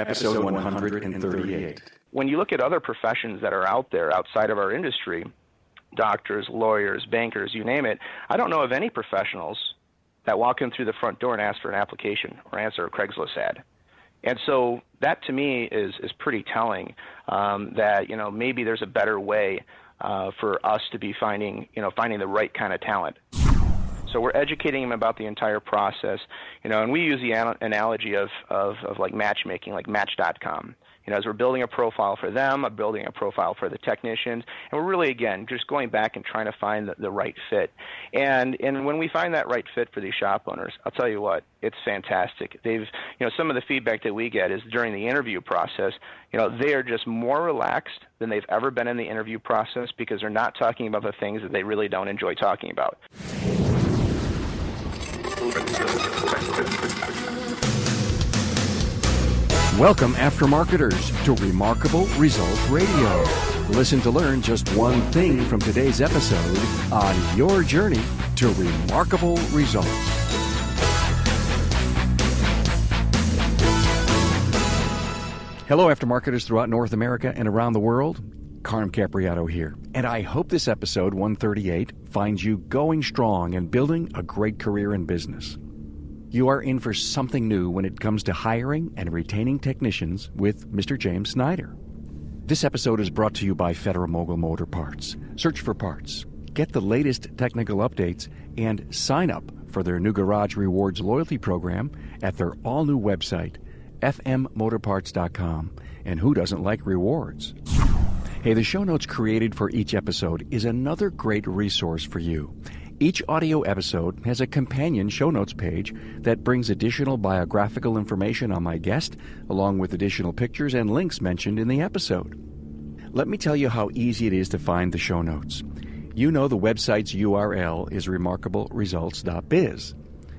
Episode 138. When you look at other professions that are out there outside of our industry, doctors, lawyers, bankers, you name it, I don't know of any professionals that walk in through the front door and ask for an application or answer a Craigslist ad. And so that to me is pretty telling, that maybe there's a better way for us to be finding the right kind of talent. So we're educating them about the entire process, and we use the analogy of like matchmaking, like Match.com. As we're building a profile for them, I'm building a profile for the technicians, and we're really, again, just going back and trying to find the right fit. And when we find that right fit for these shop owners, I'll tell you what, it's fantastic. Some of the feedback that we get is during the interview process, they are just more relaxed than they've ever been in the interview process because they're not talking about the things that they really don't enjoy talking about. Welcome, aftermarketers, to Remarkable Results Radio. Listen to learn just one thing from today's episode on your journey to remarkable results. Hello, aftermarketers throughout North America and around the world. Carm Capriato here, and I hope this episode 138 finds you going strong and building a great career in business. You are in for something new when it comes to hiring and retaining technicians with Mr. James Snider. This episode is brought to you by Federal Mogul Motor Parts. Search for parts, get the latest technical updates, and sign up for their new Garage Rewards loyalty program at their all-new website, fmmotorparts.com. And who doesn't like rewards? Hey, the show notes created for each episode is another great resource for you. Each audio episode has a companion show notes page that brings additional biographical information on my guest, along with additional pictures and links mentioned in the episode. Let me tell you how easy it is to find the show notes. You know the website's URL is remarkableresults.biz.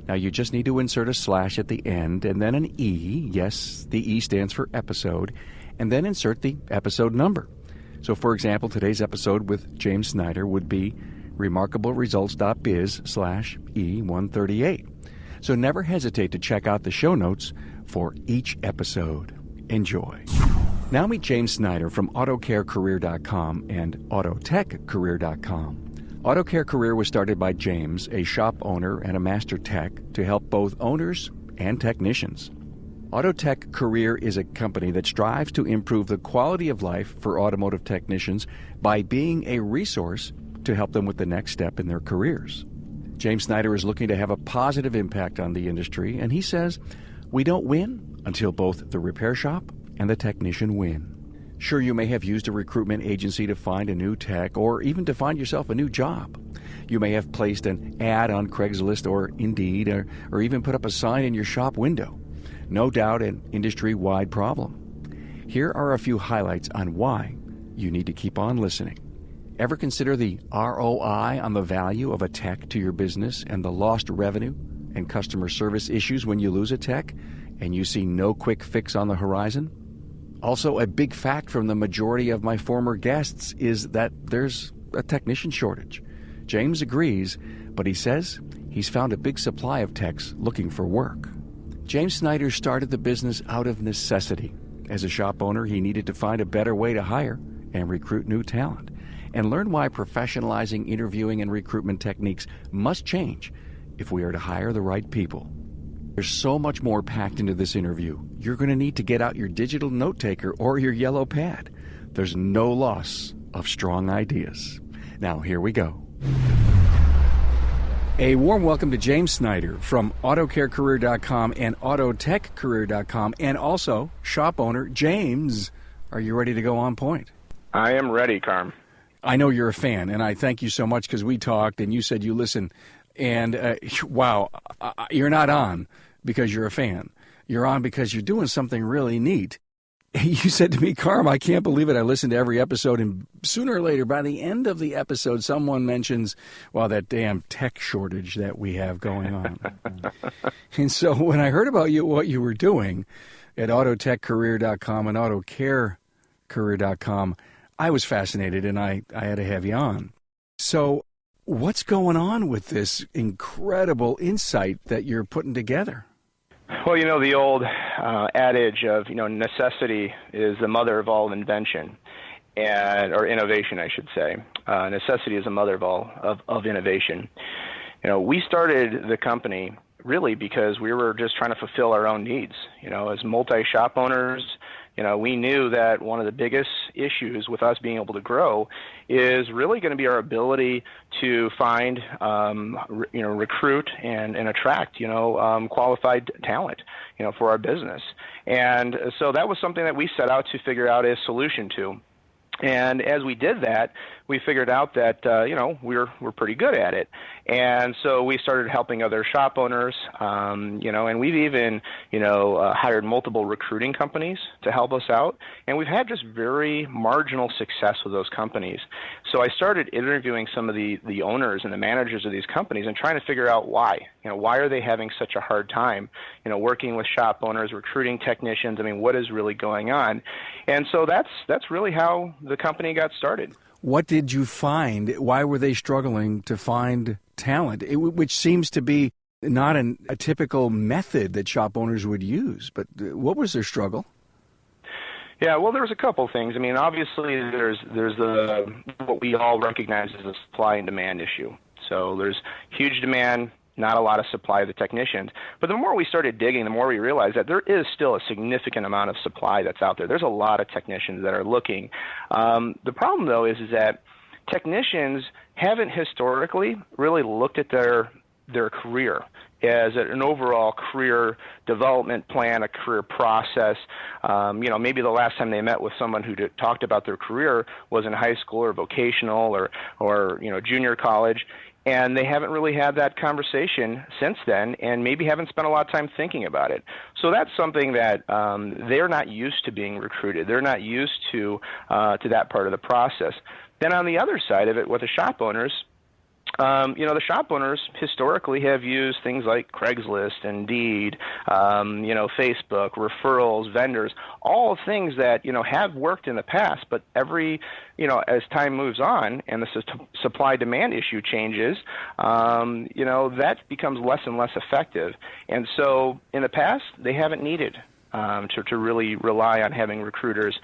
Now you just need to insert a slash at the end and then an E. Yes, the E stands for episode, and then insert the episode number. So, for example, today's episode with James Snider would be remarkableresults.biz/E138. So never hesitate to check out the show notes for each episode. Enjoy. Now meet James Snider from AutoCareCareer.com and AutoTechCareer.com. AutoCare Career was started by James, a shop owner and a master tech, to help both owners and technicians. Autotech Career is a company that strives to improve the quality of life for automotive technicians by being a resource to help them with the next step in their careers. James Snider is looking to have a positive impact on the industry, and he says, we don't win until both the repair shop and the technician win. Sure, you may have used a recruitment agency to find a new tech or even to find yourself a new job. You may have placed an ad on Craigslist or Indeed or even put up a sign in your shop window. No doubt an industry-wide problem. Here are a few highlights on why you need to keep on listening. Ever consider the ROI on the value of a tech to your business and the lost revenue and customer service issues when you lose a tech and you see no quick fix on the horizon? Also, a big fact from the majority of my former guests is that there's a technician shortage. James agrees, but he says he's found a big supply of techs looking for work. James Snider started the business out of necessity. As a shop owner, he needed to find a better way to hire and recruit new talent, and learn why professionalizing interviewing and recruitment techniques must change if we are to hire the right people. There's so much more packed into this interview. You're going to need to get out your digital note taker or your yellow pad. There's no loss of strong ideas. Now, here we go. A warm welcome to James Snider from AutoCareCareer.com and AutoTechCareer.com, and also shop owner James. Are you ready to go on point? I am ready, Carm. I know you're a fan, and I thank you so much because we talked and you said you listen. And wow, you're not on because you're a fan. You're on because you're doing something really neat. You said to me, Carm, I can't believe it. I listened to every episode, and sooner or later, by the end of the episode, someone mentions, well, that damn tech shortage that we have going on. And so when I heard about what you were doing at AutoTechCareer.com and AutoCareCareer.com, I was fascinated, and I had to have you on. So what's going on with this incredible insight that you're putting together? Well, the old adage of, necessity is the mother of all invention, or innovation, I should say. Necessity is the mother of all of innovation. We started the company really because we were just trying to fulfill our own needs. As multi-shop owners, we knew that one of the biggest issues with us being able to grow is really going to be our ability to find, recruit and attract, qualified talent, for our business. And so that was something that we set out to figure out a solution to. And as we did that, we figured out that we're pretty good at it, and so we started helping other shop owners, and we've even hired multiple recruiting companies to help us out, and we've had just very marginal success with those companies. So I started interviewing some of the owners and the managers of these companies and trying to figure out why. Why are they having such a hard time, working with shop owners, recruiting technicians? I mean, what is really going on? And so that's really how the company got started. What did you find? Why were they struggling to find talent, which seems to be not a typical method that shop owners would use? But what was their struggle? Yeah, well, there was a couple things. I mean, obviously, there's what we all recognize as a supply and demand issue. So there's huge demand, not a lot of supply of the technicians. But the more we started digging, the more we realized that there is still a significant amount of supply that's out there. There's a lot of technicians that are looking. The problem, though, is that technicians haven't historically really looked at their career as an overall career development plan, a career process. Maybe the last time they met with someone who talked about their career was in high school or vocational or junior college. And they haven't really had that conversation since then, and maybe haven't spent a lot of time thinking about it. So that's something that they're not used to being recruited. They're not used to that part of the process. Then on the other side of it, with the shop owners, the shop owners historically have used things like Craigslist, Indeed, Facebook, referrals, vendors, all things that, have worked in the past, but as time moves on and the supply-demand issue changes, that becomes less and less effective. And so in the past, they haven't needed to really rely on having recruiters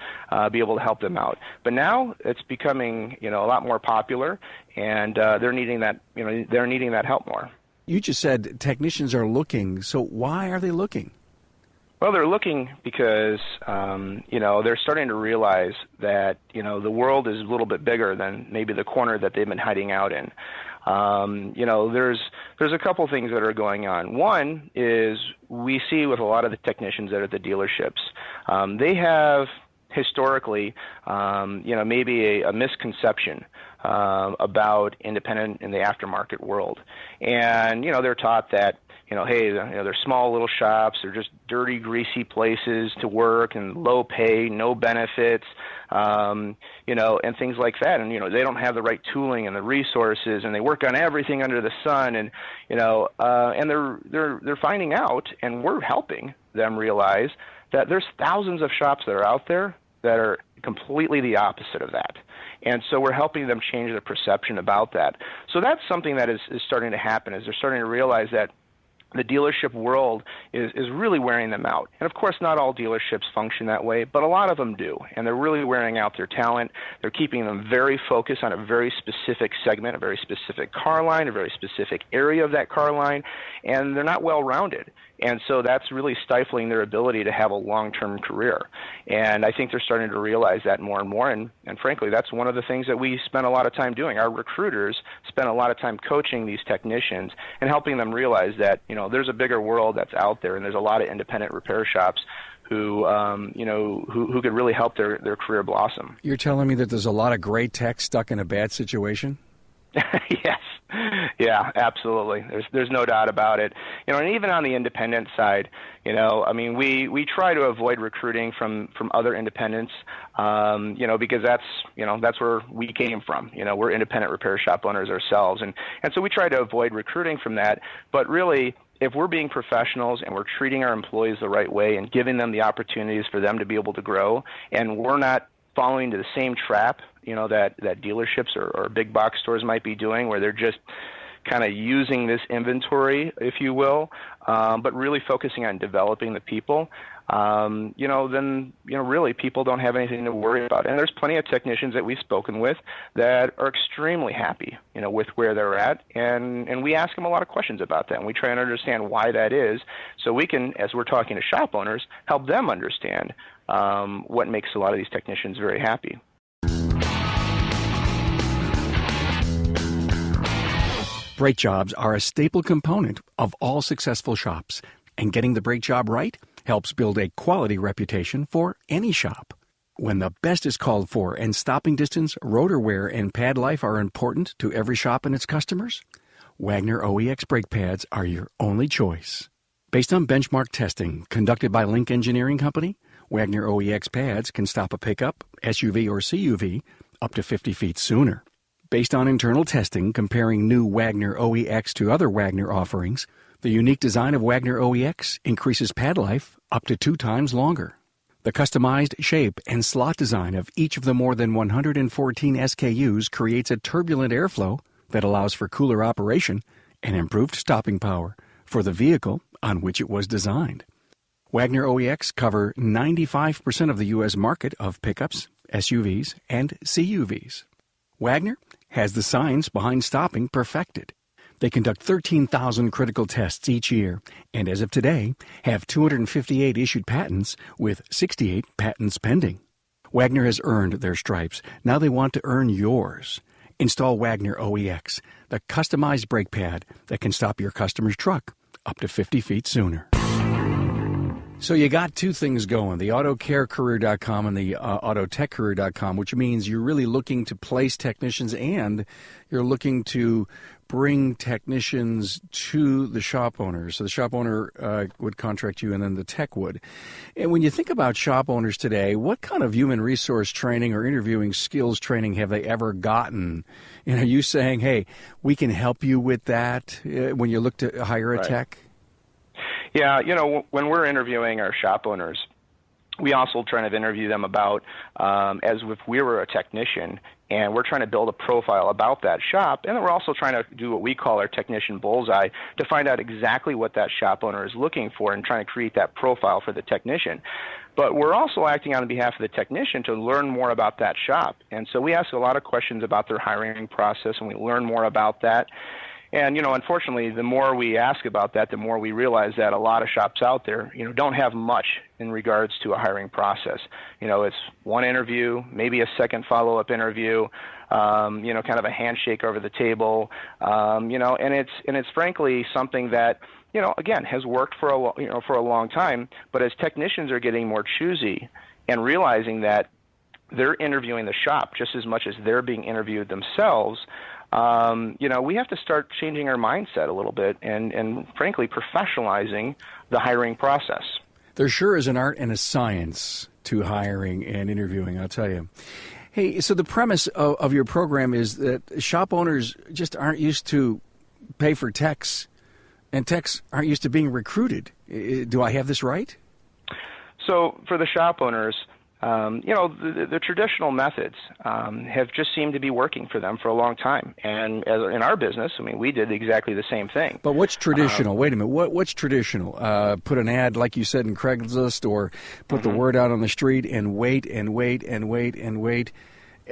be able to help them out. But now it's becoming, a lot more popular, and they're needing that help more. You just said technicians are looking. So why are they looking? Well, they're looking because, they're starting to realize that, the world is a little bit bigger than maybe the corner that they've been hiding out in. There's a couple things that are going on. One is we see with a lot of the technicians that are at the dealerships, they have historically, maybe a misconception about independent in the aftermarket world. And, they're taught that, hey, they're small little shops, they're just dirty, greasy places to work and low pay, no benefits, and things like that. And, they don't have the right tooling and the resources, and they work on everything under the sun. And, and they're finding out, and we're helping them realize that there's thousands of shops that are out there that are completely the opposite of that. And so we're helping them change their perception about that. So that's something that is starting to happen, is they're starting to realize that the dealership world is really wearing them out. And of course, not all dealerships function that way, but a lot of them do. And they're really wearing out their talent. They're keeping them very focused on a very specific segment, a very specific car line, a very specific area of that car line, and they're not well-rounded. And so that's really stifling their ability to have a long-term career. And I think they're starting to realize that more and more. And frankly, that's one of the things that we spend a lot of time doing. Our recruiters spend a lot of time coaching these technicians and helping them realize that, there's a bigger world that's out there, and there's a lot of independent repair shops who could really help their career blossom. You're telling me that there's a lot of great tech stuck in a bad situation? Yes. Yeah, absolutely. There's no doubt about it. And even on the independent side, we try to avoid recruiting from other independents, because that's where we came from. We're independent repair shop owners ourselves, and so we try to avoid recruiting from that. But really, if we're being professionals and we're treating our employees the right way and giving them the opportunities for them to be able to grow, and we're not falling into the same trap, that dealerships or big box stores might be doing, where they're just, kind of using this inventory, if you will, but really focusing on developing the people, then really people don't have anything to worry about. And there's plenty of technicians that we've spoken with that are extremely happy, with where they're at, and we ask them a lot of questions about that, and we try and understand why that is, so we can, as we're talking to shop owners, help them understand what makes a lot of these technicians very happy. Brake jobs are a staple component of all successful shops, and getting the brake job right helps build a quality reputation for any shop. When the best is called for and stopping distance, rotor wear, and pad life are important to every shop and its customers, Wagner OEX brake pads are your only choice. Based on benchmark testing conducted by Link Engineering Company, Wagner OEX pads can stop a pickup, SUV, or CUV up to 50 feet sooner. Based on internal testing comparing new Wagner OEX to other Wagner offerings, the unique design of Wagner OEX increases pad life up to 2 times longer. The customized shape and slot design of each of the more than 114 SKUs creates a turbulent airflow that allows for cooler operation and improved stopping power for the vehicle on which it was designed. Wagner OEX cover 95% of the U.S. market of pickups, SUVs, and CUVs. Wagner has the science behind stopping perfected. They conduct 13,000 critical tests each year, and as of today, have 258 issued patents with 68 patents pending. Wagner has earned their stripes. Now they want to earn yours. Install Wagner OEX, the customized brake pad that can stop your customer's truck up to 50 feet sooner. So you got 2 things going, the AutoCareCareer.com and the AutoTechCareer.com, which means you're really looking to place technicians and you're looking to bring technicians to the shop owners. So the shop owner would contract you and then the tech would. And when you think about shop owners today, what kind of human resource training or interviewing skills training have they ever gotten? And are you saying, hey, we can help you with that when you look to hire a tech? Yeah, when we're interviewing our shop owners, we also try to interview them about as if we were a technician, and we're trying to build a profile about that shop, and then we're also trying to do what we call our technician bullseye to find out exactly what that shop owner is looking for and trying to create that profile for the technician. But we're also acting on behalf of the technician to learn more about that shop, and so we ask a lot of questions about their hiring process, and we learn more about that. And, unfortunately, the more we ask about that, the more we realize that a lot of shops out there, don't have much in regards to a hiring process. It's one interview, maybe a second follow-up interview, kind of a handshake over the table, and it's frankly something that, again, has worked for a long time. But as technicians are getting more choosy and realizing that they're interviewing the shop just as much as they're being interviewed themselves, we have to start changing our mindset a little bit and frankly, professionalizing the hiring process. There sure is an art and a science to hiring and interviewing, I'll tell you. Hey, so the premise of your program is that shop owners just aren't used to pay for techs, and techs aren't used to being recruited. Do I have this right? So for the shop owners, the traditional methods have just seemed to be working for them for a long time. And in our business, we did exactly the same thing. But what's traditional? Wait a minute. What's traditional? Put an ad, like you said, in Craigslist, or put the word out on the street and wait and wait and wait and wait.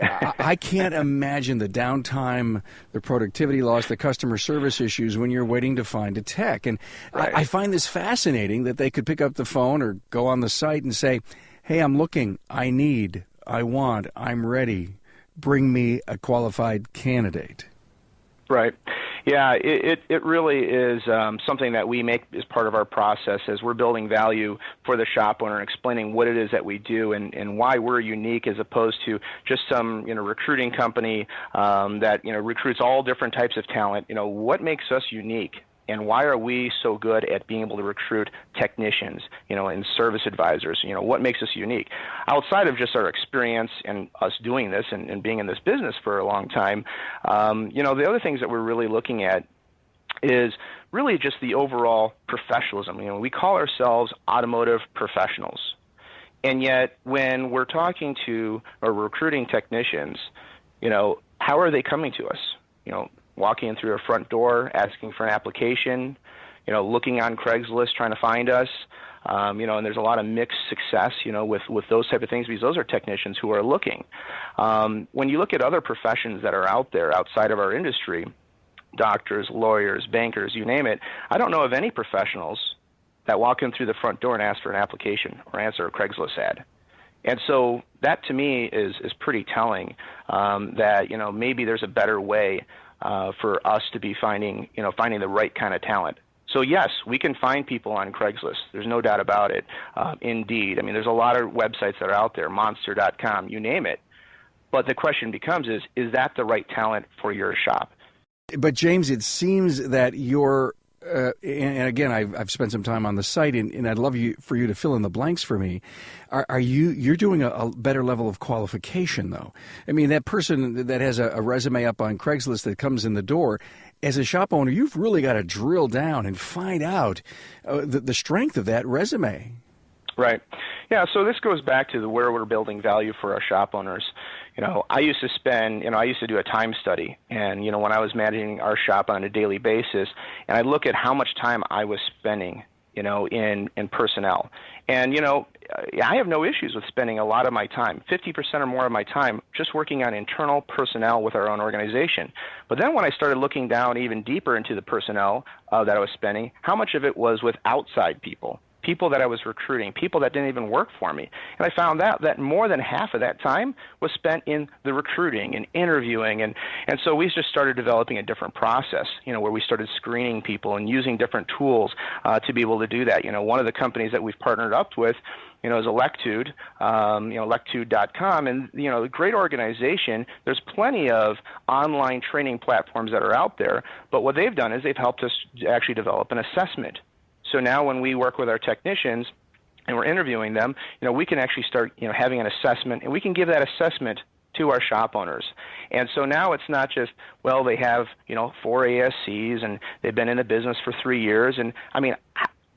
I can't imagine the downtime, the productivity loss, the customer service issues when you're waiting to find a tech. And right. I find this fascinating that they could pick up the phone or go on the site and say, hey, I'm looking, I need, I want, I'm ready. Bring me a qualified candidate. Right. Yeah, it really is something that we make as part of our process as we're building value for the shop owner and explaining what it is that we do and why we're unique as opposed to just some recruiting company that recruits all different types of talent. What makes us unique? And why are we so good at being able to recruit technicians, and service advisors? What makes us unique? Outside of just our experience and us doing this and being in this business for a long time, the other things that we're really looking at is really just the overall professionalism. We call ourselves automotive professionals. And yet when we're talking to or recruiting technicians, how are they coming to us? walking in through a front door, asking for an application, looking on Craigslist, trying to find us. And there's a lot of mixed success, with those type of things, because those are technicians who are looking. When you look at other professions that are out there outside of our industry, doctors, lawyers, bankers, you name it, I don't know of any professionals that walk in through the front door and ask for an application or answer a Craigslist ad. And so that to me is pretty telling, that maybe there's a better way for us to be finding the right kind of talent. So yes, we can find people on Craigslist. There's no doubt about it. Indeed. I mean, there's a lot of websites that are out there, monster.com, you name it. But the question becomes is that the right talent for your shop? But James, it seems that you're, and again, I've spent some time on the site, and I'd love for you to fill in the blanks for me. You're doing a better level of qualification, though? I mean, that person that has a resume up on Craigslist that comes in the door, as a shop owner, you've really got to drill down and find out the strength of that resume. Right. Yeah, so this goes back to where we're building value for our shop owners. I used to do a time study, and, when I was managing our shop on a daily basis, and I look at how much time I was spending, in personnel. And, I have no issues with spending a lot of my time, 50% or more of my time, just working on internal personnel with our own organization. But then when I started looking down even deeper into the personnel that I was spending, how much of it was with outside people that I was recruiting, people that didn't even work for me. And I found out that more than half of that time was spent in the recruiting and interviewing. And so we just started developing a different process, where we started screening people and using different tools to be able to do that. One of the companies that we've partnered up with, is Electude, Electude.com, and, a great organization. There's plenty of online training platforms that are out there, but what they've done is they've helped us actually develop an assessment. So now when we work with our technicians and we're interviewing them, we can actually start, having an assessment, and we can give that assessment to our shop owners. And so now it's not just, well, they have, 4 ASCs and they've been in the business for 3 years. And I mean,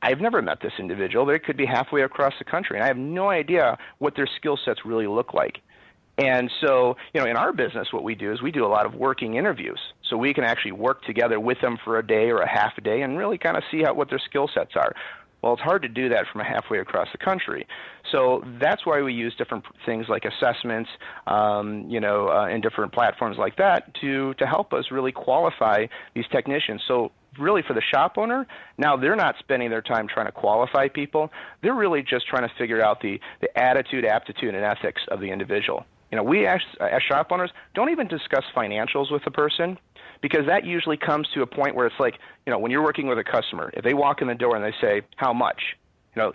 I've never met this individual. They could be halfway across the country, and I have no idea what their skill sets really look like. And so, in our business, what we do is we do a lot of working interviews. So we can actually work together with them for a day or a half a day and really kind of see what their skill sets are. Well, it's hard to do that from halfway across the country. So that's why we use different things like assessments, and different platforms like that to help us really qualify these technicians. So really for the shop owner, now they're not spending their time trying to qualify people. They're really just trying to figure out the attitude, aptitude, and ethics of the individual. We as shop owners don't even discuss financials with the person, because that usually comes to a point where it's like, when you're working with a customer, if they walk in the door and they say, how much?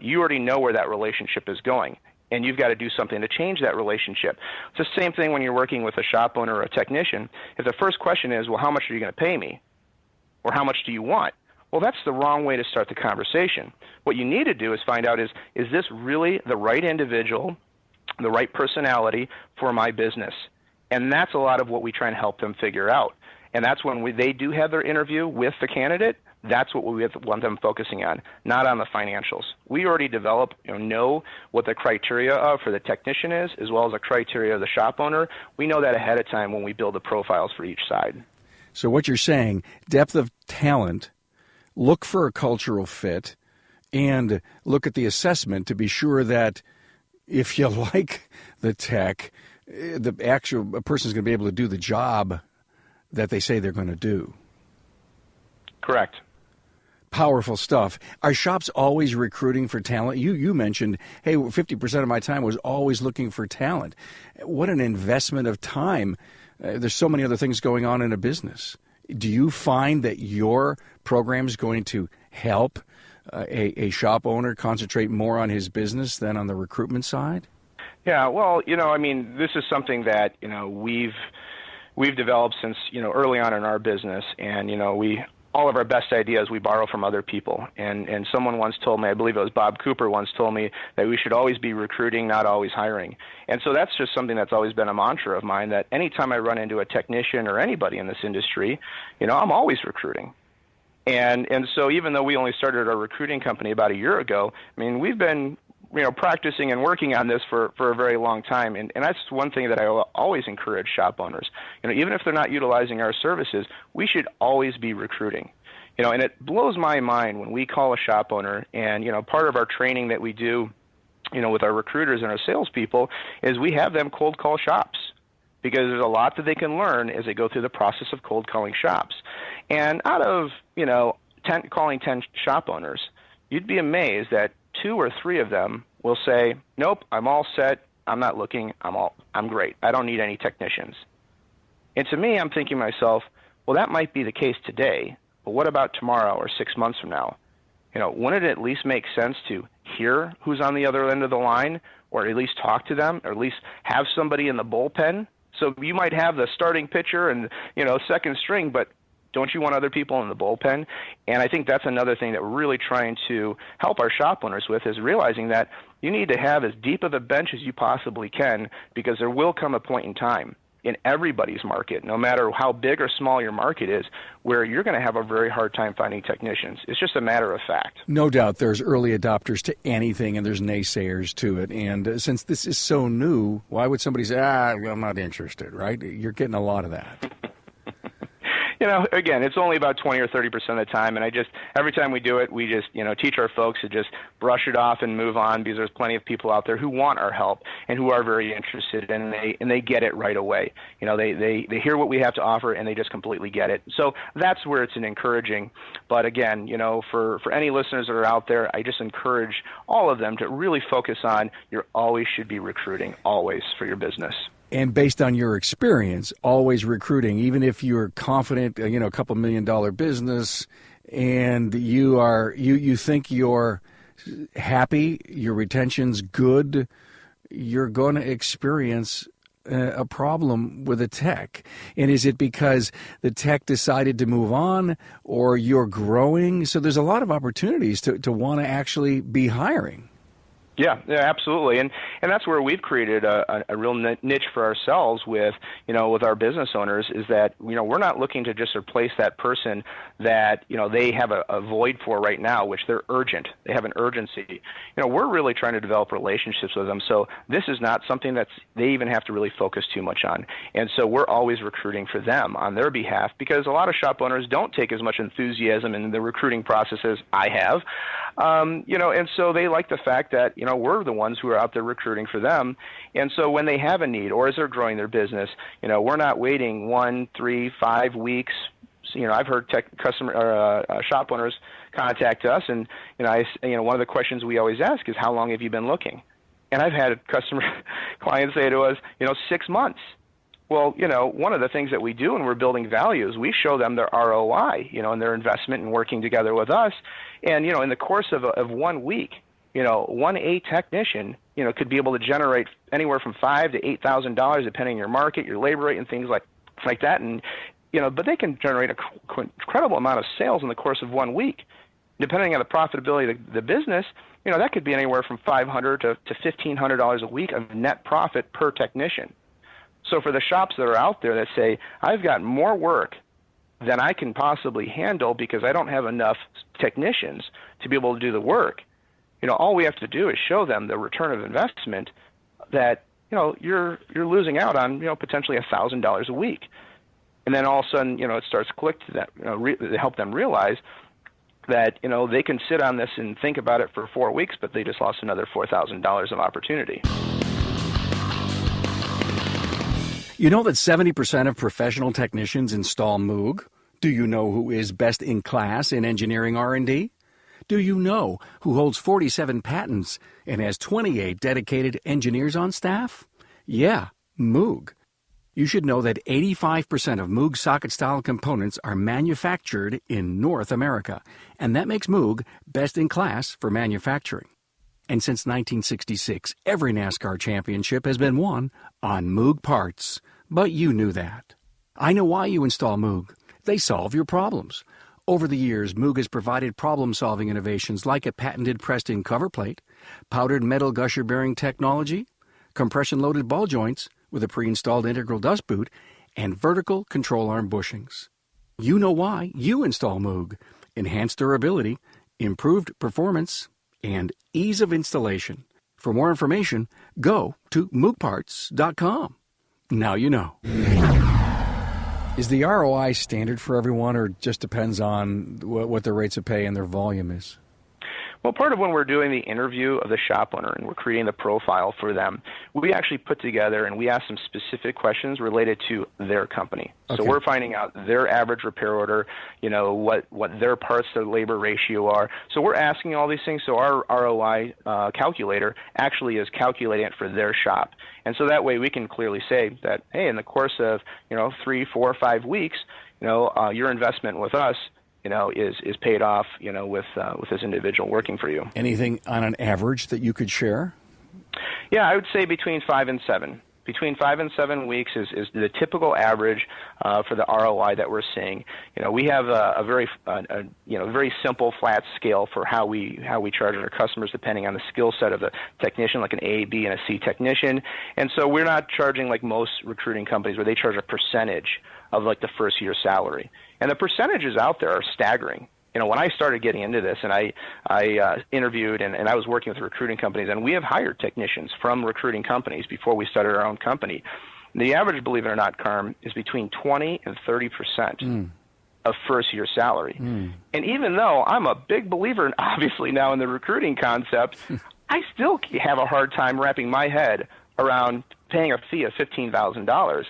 You already know where that relationship is going, and you've got to do something to change that relationship. It's the same thing when you're working with a shop owner or a technician. If the first question is, well, how much are you going to pay me? Or how much do you want? Well, that's the wrong way to start the conversation. What you need to do is find out is this really the right individual, the right personality for my business? And that's a lot of what we try and help them figure out. And that's when they do have their interview with the candidate, that's what we want them focusing on, not on the financials. We already know what the criteria for the technician is, as well as the criteria of the shop owner. We know that ahead of time when we build the profiles for each side. So what you're saying, depth of talent, look for a cultural fit, and look at the assessment to be sure that if you like the tech, the actual person is going to be able to do the job that they say they're going to do. Correct. Powerful stuff. Are shops always recruiting for talent? You mentioned, hey, 50% of my time was always looking for talent. What an investment of time. There's so many other things going on in a business. Do you find that your program is going to help a shop owner concentrate more on his business than on the recruitment side? Yeah, well, this is something that, we've developed since, early on in our business, and, all of our best ideas we borrow from other people. And someone once told me, I believe it was Bob Cooper once told me, that we should always be recruiting, not always hiring. And so that's just something that's always been a mantra of mine, that anytime I run into a technician or anybody in this industry, I'm always recruiting. And so even though we only started our recruiting company about a year ago, we've been practicing and working on this for a very long time, and that's one thing that I always encourage shop owners. Even if they're not utilizing our services, we should always be recruiting. And it blows my mind when we call a shop owner, and part of our training that we do, with our recruiters and our salespeople, is we have them cold call shops, because there's a lot that they can learn as they go through the process of cold calling shops. And out of calling 10 shop owners, you'd be amazed that 2 or 3 of them will say, "Nope, I'm all set. I'm not looking. I'm great. I don't need any technicians." And to me, I'm thinking to myself, well, that might be the case today, but what about tomorrow or 6 months from now? Wouldn't it at least make sense to hear who's on the other end of the line, or at least talk to them, or at least have somebody in the bullpen? So you might have the starting pitcher and, second string, but don't you want other people in the bullpen? And I think that's another thing that we're really trying to help our shop owners with, is realizing that you need to have as deep of a bench as you possibly can, because there will come a point in time in everybody's market, no matter how big or small your market is, where you're going to have a very hard time finding technicians. It's just a matter of fact. No doubt there's early adopters to anything, and there's naysayers to it. And since this is so new, why would somebody say, I'm not interested, right? You're getting a lot of that. Again, it's only about 20 or 30% of the time, and every time we do it, we just, teach our folks to just brush it off and move on, because there's plenty of people out there who want our help and who are very interested, and they get it right away. They hear what we have to offer, and they just completely get it. So that's where it's an encouraging. But again, for any listeners that are out there, I just encourage all of them to really focus on, you always should be recruiting, always, for your business. And based on your experience, always recruiting, even if you're confident, a couple $1 million business, and you think you're happy, your retention's good, you're going to experience a problem with a tech. And is it because the tech decided to move on, or you're growing? So there's a lot of opportunities to want to actually be hiring. Yeah, absolutely, and that's where we've created a real niche for ourselves with our business owners, is that we're not looking to just replace that person that they have a void for right now, which they're urgent. They have an urgency. We're really trying to develop relationships with them, so this is not something that they even have to really focus too much on. And so we're always recruiting for them on their behalf, because a lot of shop owners don't take as much enthusiasm in the recruiting process as I have. And so they like the fact that, we're the ones who are out there recruiting for them. And so when they have a need, or as they're growing their business, we're not waiting 1, 3, 5 weeks. I've heard shop owners contact us, and, one of the questions we always ask is, how long have you been looking? And I've had clients say to us, 6 months. Well, one of the things that we do when we're building value is we show them their ROI, and their investment in working together with us. And, in the course of 1 week, one A technician, could be able to generate anywhere from $5,000 to $8,000, depending on your market, your labor rate, and things like that. And, but they can generate an incredible amount of sales in the course of 1 week. Depending on the profitability of the business, that could be anywhere from $500 to $1,500 a week of net profit per technician. So for the shops that are out there that say, I've got more work than I can possibly handle because I don't have enough technicians to be able to do the work, all we have to do is show them the return of investment that, you're losing out on, potentially $1,000 a week. And then all of a sudden, it starts to click to that, to help them realize that, they can sit on this and think about it for 4 weeks, but they just lost another $4,000 of opportunity. You know that 70% of professional technicians install Moog? Do you know who is best in class in engineering R&D? Do you know who holds 47 patents and has 28 dedicated engineers on staff? Yeah, Moog. You should know that 85% of Moog socket-style components are manufactured in North America, and that makes Moog best in class for manufacturing. And since 1966, every NASCAR championship has been won on Moog parts. But you knew that. I know why you install Moog. They solve your problems. Over the years, Moog has provided problem-solving innovations like a patented pressed-in cover plate, powdered metal gusher bearing technology, compression-loaded ball joints with a pre-installed integral dust boot, and vertical control arm bushings. You know why you install Moog. Enhanced durability, improved performance, and ease of installation. For more information, go to mookparts.com. Now you know. Is the ROI standard for everyone, or just depends on what their rates of pay and their volume is? Well, part of when we're doing the interview of the shop owner and we're creating the profile for them, we actually put together and we ask them specific questions related to their company. Okay. So we're finding out their average repair order, what their parts to labor ratio are. So we're asking all these things. So our ROI calculator actually is calculating it for their shop. And so that way we can clearly say that, hey, in the course of 3, 4, 5 weeks, your investment with us is paid off, with this individual working for you. Anything on an average that you could share? Yeah, I would say between 5 and 7. Between 5 and 7 weeks is the typical average for the ROI that we're seeing. We have a very simple flat scale for how we charge our customers depending on the skill set of the technician, like an A, B, and a C technician. And so we're not charging like most recruiting companies where they charge a percentage of like the first year's salary. And the percentages out there are staggering. When I started getting into this, and I interviewed and I was working with recruiting companies, and we have hired technicians from recruiting companies before we started our own company. The average, believe it or not, Carm, is between 20 and 30% of first year salary. And even though I'm a big believer, obviously now in the recruiting concept, I still have a hard time wrapping my head around paying a fee of $15,000,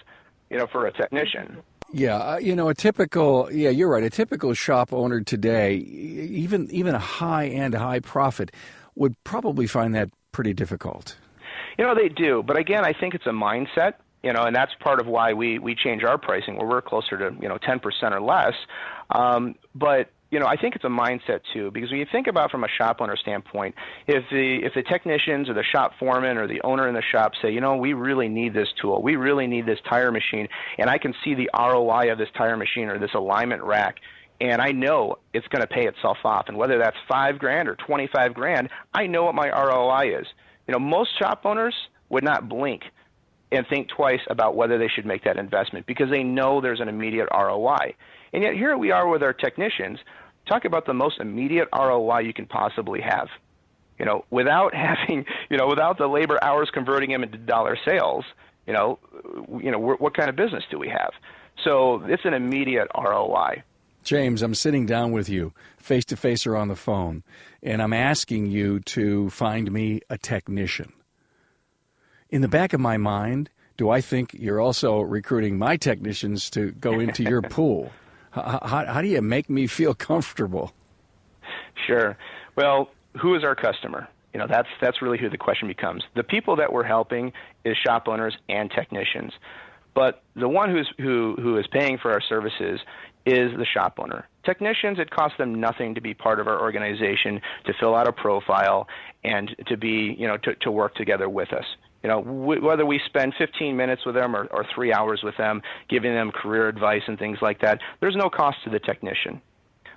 for a technician. Yeah, you're right. A typical shop owner today, even a high-end, high profit, would probably find that pretty difficult. They do. But again, I think it's a mindset, and that's part of why we change our pricing where we're closer to, 10% or less. But I think it's a mindset too, because when you think about from a shop owner standpoint, if the technicians or the shop foreman or the owner in the shop say, we really need this tool, we really need this tire machine, and I can see the ROI of this tire machine or this alignment rack, and I know it's going to pay itself off, and whether that's $5,000 or $25,000, I know what my ROI is. Most shop owners would not blink and think twice about whether they should make that investment because they know there's an immediate ROI. And yet here we are with our technicians. Talk about the most immediate ROI you can possibly have. Without having, without the labor hours converting them into dollar sales, what kind of business do we have? So it's an immediate ROI. James, I'm sitting down with you face-to-face or on the phone, and I'm asking you to find me a technician. In the back of my mind, do I think you're also recruiting my technicians to go into your pool? How do you make me feel comfortable? Sure. Well, who is our customer? That's really who the question becomes. The people that we're helping is shop owners and technicians. But the one who is paying for our services is the shop owner. Technicians, it costs them nothing to be part of our organization, to fill out a profile, and to be, to work together with us. Whether we spend 15 minutes with them or 3 hours with them, giving them career advice and things like that, there's no cost to the technician.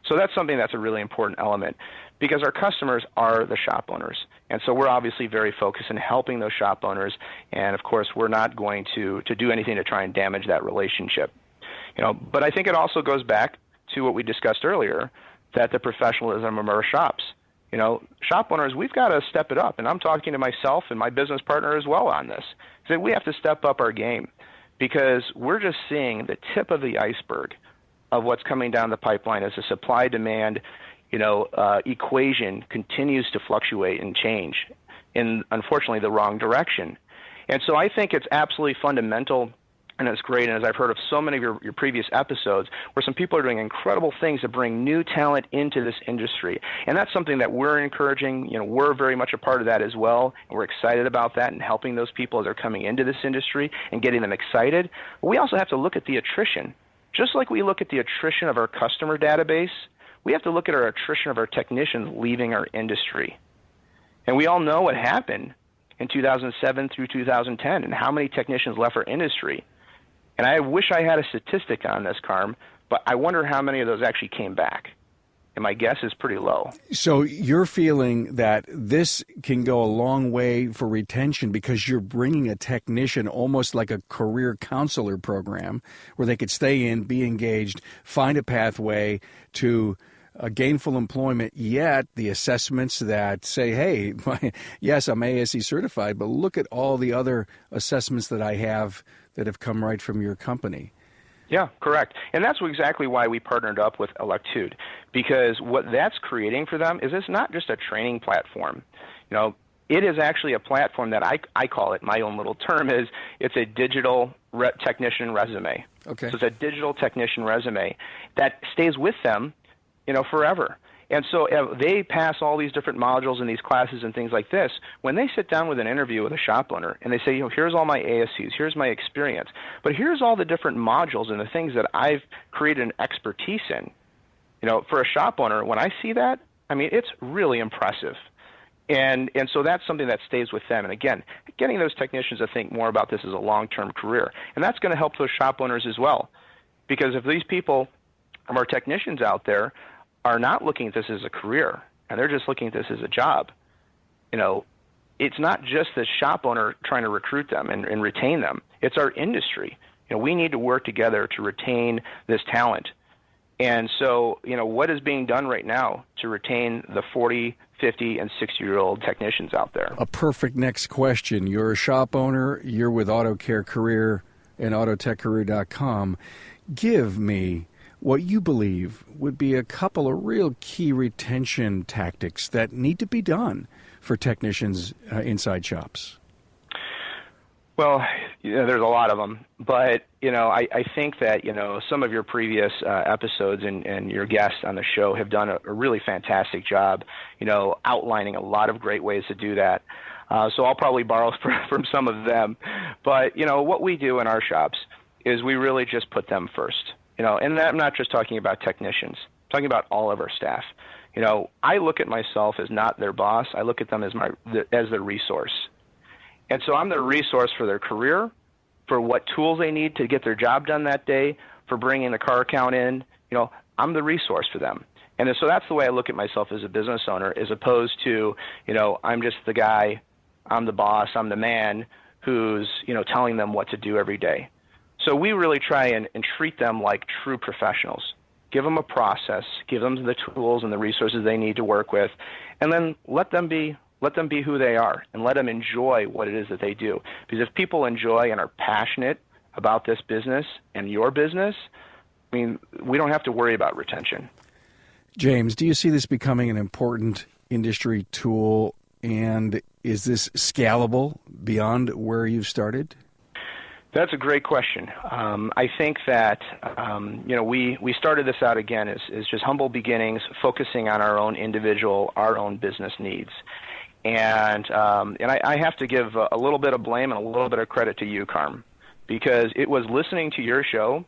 So that's something that's a really important element because our customers are the shop owners. And so we're obviously very focused in helping those shop owners. And, of course, we're not going to do anything to try and damage that relationship. But I think it also goes back to what we discussed earlier, that the professionalism of our shops. Shop owners, we've got to step it up. And I'm talking to myself and my business partner as well on this. That we have to step up our game because we're just seeing the tip of the iceberg of what's coming down the pipeline as the supply-demand, equation continues to fluctuate and change in, unfortunately, the wrong direction. And so I think it's absolutely fundamental. And it's great, and as I've heard of so many of your previous episodes, where some people are doing incredible things to bring new talent into this industry. And that's something that we're encouraging. We're very much a part of that as well, and we're excited about that and helping those people as they're coming into this industry and getting them excited. But we also have to look at the attrition. Just like we look at the attrition of our customer database, we have to look at our attrition of our technicians leaving our industry. And we all know what happened in 2007 through 2010 and how many technicians left our industry. And I wish I had a statistic on this, Carm, but I wonder how many of those actually came back. And my guess is pretty low. So you're feeling that this can go a long way for retention because you're bringing a technician almost like a career counselor program where they could stay in, be engaged, find a pathway to gainful employment, yet the assessments that say, hey, yes, I'm ASE certified, but look at all the other assessments that I have that have come right from your company. Yeah, correct. And that's exactly why we partnered up with Electude, because what that's creating for them is it's not just a training platform. It is actually a platform that I call it, my own little term is, it's a digital technician resume. Okay. So it's a digital technician resume that stays with them, forever. And so they pass all these different modules and these classes and things like this. When they sit down with an interview with a shop owner and they say, here's all my ASCs, here's my experience, but here's all the different modules and the things that I've created an expertise in. For a shop owner, when I see that, it's really impressive. And so that's something that stays with them. And again, getting those technicians to think more about this as a long-term career. And that's going to help those shop owners as well. Because if these people, our technicians out there, are not looking at this as a career, and they're just looking at this as a job, it's not just the shop owner trying to recruit them and retain them. It's our industry. We need to work together to retain this talent. And so, what is being done right now to retain the 40, 50, and 60-year-old technicians out there? A perfect next question. You're a shop owner. You're with AutoCare Career and AutoTechCareer.com. Give me what you believe would be a couple of real key retention tactics that need to be done for technicians inside shops. Well, there's a lot of them, but I think that some of your previous episodes and your guests on the show have done a really fantastic job, outlining a lot of great ways to do that. So I'll probably borrow from some of them, but what we do in our shops is we really just put them first. And I'm not just talking about technicians. I'm talking about all of our staff. I look at myself as not their boss. I look at them as their resource. And so I'm the resource for their career, for what tools they need to get their job done that day, for bringing the car account in. I'm the resource for them. And so that's the way I look at myself as a business owner, as opposed to, I'm just the guy, I'm the boss, I'm the man who's, telling them what to do every day. So we really try and treat them like true professionals. Give them a process, give them the tools and the resources they need to work with, and then let them be who they are and let them enjoy what it is that they do. Because if people enjoy and are passionate about this business and your business, we don't have to worry about retention. James, do you see this becoming an important industry tool, and is this scalable beyond where you've started? That's a great question. I think that we started this out again as just humble beginnings, focusing on our own individual, our own business needs. And I have to give a little bit of blame and a little bit of credit to you, Carm, because it was listening to your show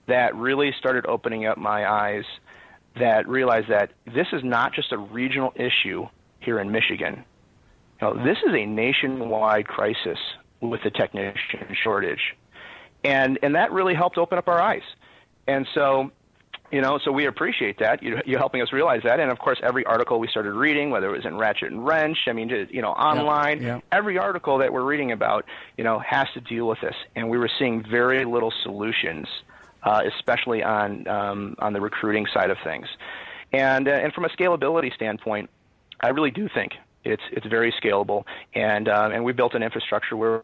that really started opening up my eyes, that realized that this is not just a regional issue here in Michigan. This is a nationwide crisis with the technician shortage. And that really helped open up our eyes. And so, so we appreciate that, you helping us realize that. And, of course, every article we started reading, whether it was in Ratchet and Wrench, online, yeah. Every article that we're reading about, has to deal with this. And we were seeing very little solutions, especially on the recruiting side of things. And from a scalability standpoint, I really do think it's very scalable. And we built an infrastructure where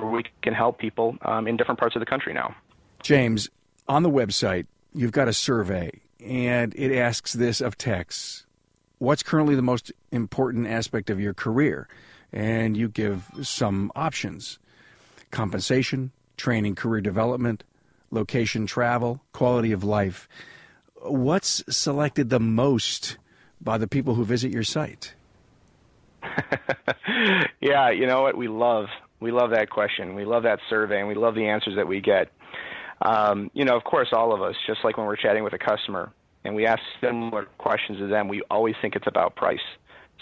we can help people in different parts of the country now. James, on the website, you've got a survey, and it asks this of techs: what's currently the most important aspect of your career? And you give some options: compensation, training, career development, location, travel, quality of life. What's selected the most by the people who visit your site? Yeah, you know what? We love that question. We love that survey, and we love the answers that we get. Of course, all of us, just like when we're chatting with a customer and we ask similar questions to them, we always think it's about price.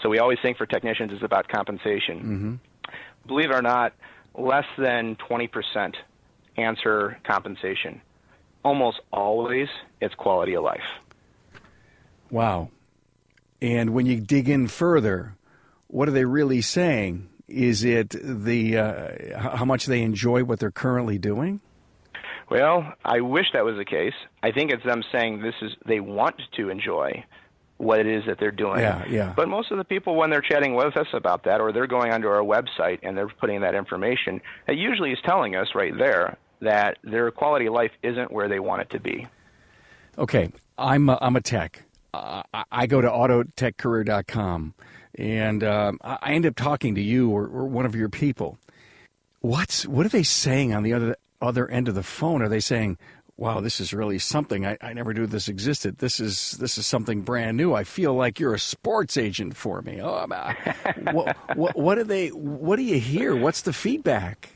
So we always think for technicians it's about compensation. Mm-hmm. Believe it or not, less than 20% answer compensation. Almost always it's quality of life. Wow. And when you dig in further, what are they really saying? Is it how much they enjoy what they're currently doing? Well, I wish that was the case. I think it's them saying they want to enjoy what it is that they're doing. Yeah. But most of the people, when they're chatting with us about that, or they're going onto our website and they're putting that information, it usually is telling us right there that their quality of life isn't where they want it to be. Okay, I'm a tech. I go to autotechcareer.com, and I end up talking to you or one of your people. What are they saying on the other end of the phone? Are they saying, wow, this is really something. I never knew this existed. This is something brand new. I feel like you're a sports agent for me. Oh, what do you hear? What's the feedback?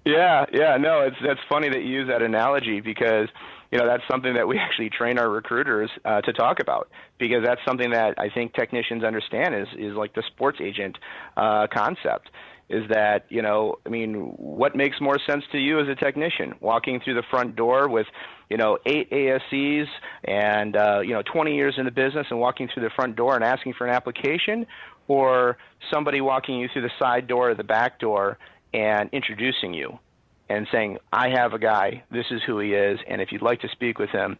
Yeah, no, that's funny that you use that analogy, because that's something that we actually train our recruiters to talk about, because that's something that I think technicians understand is like the sports agent concept. Is that, what makes more sense to you as a technician? Walking through the front door with, 8 ASCs and, 20 years in the business and walking through the front door and asking for an application, or somebody walking you through the side door or the back door and introducing you and saying, I have a guy, this is who he is, and if you'd like to speak with him,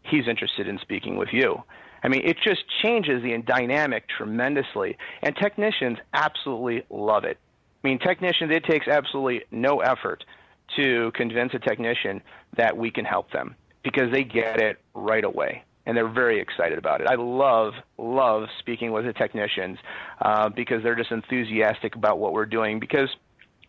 he's interested in speaking with you. I mean, it just changes the dynamic tremendously, and technicians absolutely love it. I mean, technicians, it takes absolutely no effort to convince a technician that we can help them, because they get it right away, and they're very excited about it. I love speaking with the technicians because they're just enthusiastic about what we're doing, because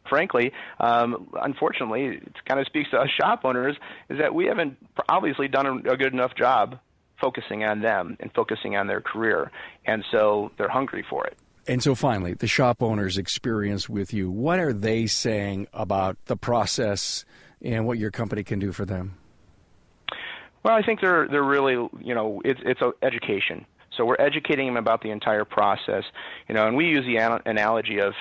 frankly, unfortunately, it kind of speaks to us shop owners, is that we haven't obviously done a good enough job focusing on them and focusing on their career, and so they're hungry for it. And so finally, the shop owner's experience with you, what are they saying about the process and what your company can do for them? Well, I think they're really, it's education. So we're educating them about the entire process, and we use the analogy of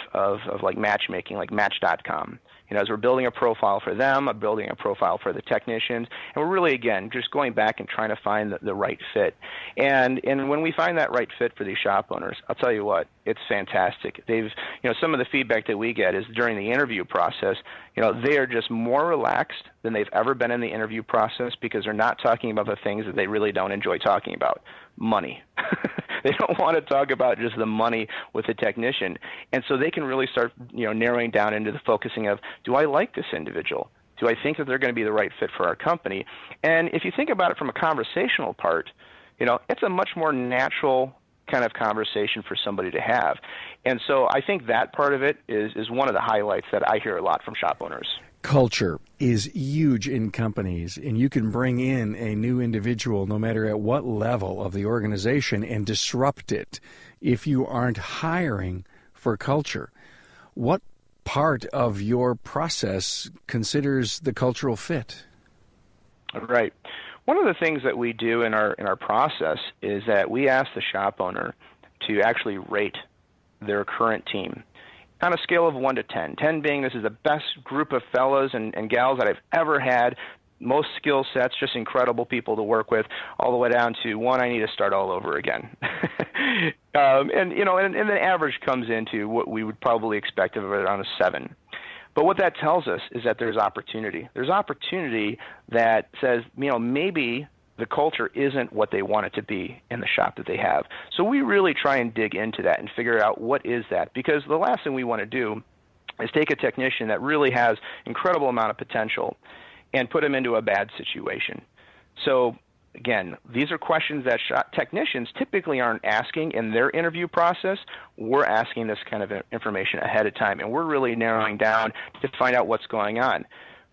like matchmaking, like Match.com. As we're building a profile for them, I'm building a profile for the technicians, and we're really, again, just going back and trying to find the right fit. And when we find that right fit for these shop owners, I'll tell you what, it's fantastic. They've, some of the feedback that we get is during the interview process, they are just more relaxed than they've ever been in the interview process, because they're not talking about the things that they really don't enjoy talking about. Money. They don't want to talk about just the money with the technician. And so they can really start, narrowing down into the focusing of, do I like this individual? Do I think that they're going to be the right fit for our company? And if you think about it from a conversational part, it's a much more natural kind of conversation for somebody to have. And so I think that part of it is one of the highlights that I hear a lot from shop owners. Culture is huge in companies, and you can bring in a new individual no matter at what level of the organization and disrupt it if you aren't hiring for culture. What part of your process considers the cultural fit? Right. One of the things that we do in our process is that we ask the shop owner to actually rate their current team on a scale of 1 to 10. 10 being this is the best group of fellows and gals that I've ever had, most skill sets, just incredible people to work with, all the way down to 1, I need to start all over again. And the average comes into what we would probably expect of around a 7. But what that tells us is that there's opportunity. There's opportunity that says, maybe the culture isn't what they want it to be in the shop that they have. So we really try and dig into that and figure out what is that, because the last thing we want to do is take a technician that really has incredible amount of potential and put him into a bad situation. So again, these are questions that technicians typically aren't asking in their interview process. We're asking this kind of information ahead of time, and we're really narrowing down to find out what's going on.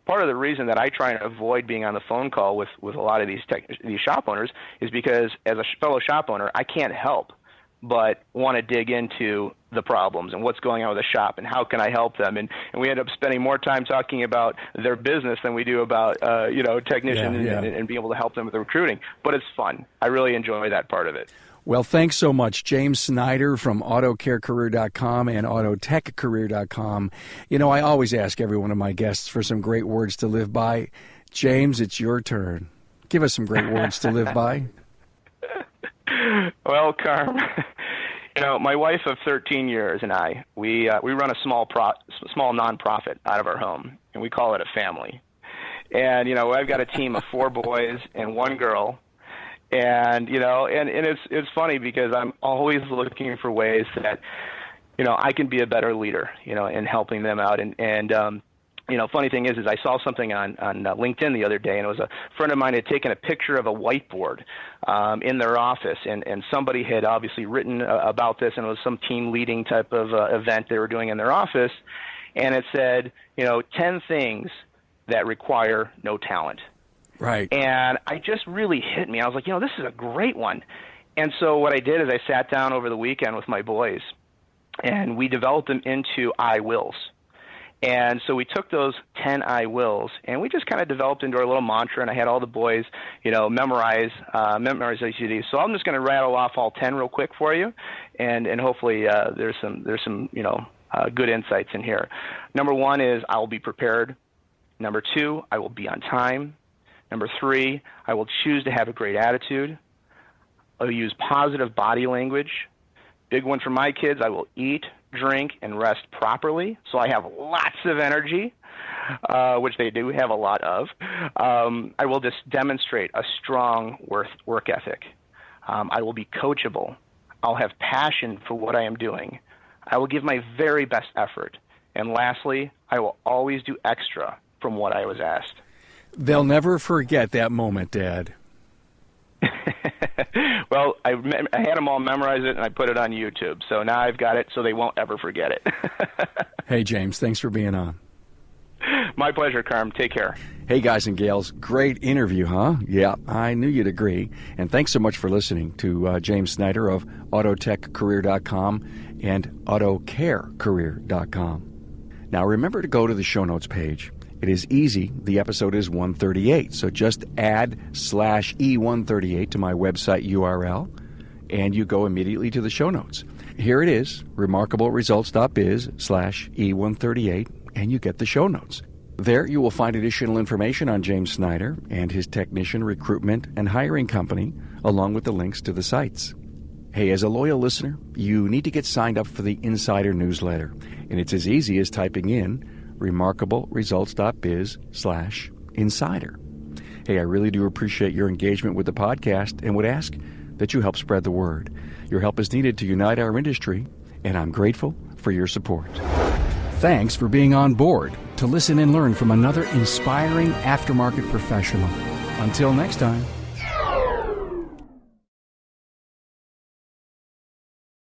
Part of the reason that I try and avoid being on the phone call with a lot of these shop owners is because as a fellow shop owner, I can't help but want to dig into the problems and what's going on with the shop and how can I help them. And we end up spending more time talking about their business than we do about, technicians and being able to help them with the recruiting. But it's fun. I really enjoy that part of it. Well, thanks so much, James Snider from AutoCareCareer.com and AutoTechCareer.com. I always ask every one of my guests for some great words to live by. James, it's your turn. Give us some great words to live by. Well, Carm, my wife of 13 years and I, we run a small nonprofit out of our home, and we call it a family. And, I've got a team of 4 boys and 1 girl. And it's funny because I'm always looking for ways that I can be a better leader, in helping them out. And funny thing is I saw something on LinkedIn the other day, and it was a friend of mine had taken a picture of a whiteboard in their office, and somebody had obviously written about this, and it was some team leading type of event they were doing in their office, and it said, 10 things that require no talent. Right. And I just really hit me. I was like, this is a great one. And so what I did is I sat down over the weekend with my boys, and we developed them into I wills. And so we took those 10 I wills, and we just kind of developed into our little mantra, and I had all the boys, memorize these duties. So I'm just going to rattle off all 10 real quick for you, and hopefully there's some good insights in here. Number 1 is I will be prepared. Number 2, I will be on time. Number 3, I will choose to have a great attitude. I'll use positive body language. Big one for my kids, I will eat, drink, and rest properly, so I have lots of energy, which they do have a lot of. I will just demonstrate a strong work ethic. I will be coachable. I'll have passion for what I am doing. I will give my very best effort. And lastly, I will always do extra from what I was asked. They'll never forget that moment, Dad. Well, I had them all memorize it, and I put it on YouTube. So now I've got it so they won't ever forget it. Hey, James, thanks for being on. My pleasure, Carm. Take care. Hey, guys and gals, great interview, huh? Yeah, I knew you'd agree. And thanks so much for listening to James Snider of AutoTechCareer.com and AutoCareCareer.com. Now, remember to go to the show notes page. It is easy. The episode is 138, so just add /E138 to my website URL, and you go immediately to the show notes. Here it is, remarkableresults.biz/E138, and you get the show notes. There you will find additional information on James Snider and his technician recruitment and hiring company, along with the links to the sites. Hey, as a loyal listener, you need to get signed up for the Insider newsletter, and it's as easy as typing in remarkableresults.biz/insider. Hey, I really do appreciate your engagement with the podcast and would ask that you help spread the word. Your help is needed to unite our industry, and I'm grateful for your support. Thanks for being on board to listen and learn from another inspiring aftermarket professional. Until next time.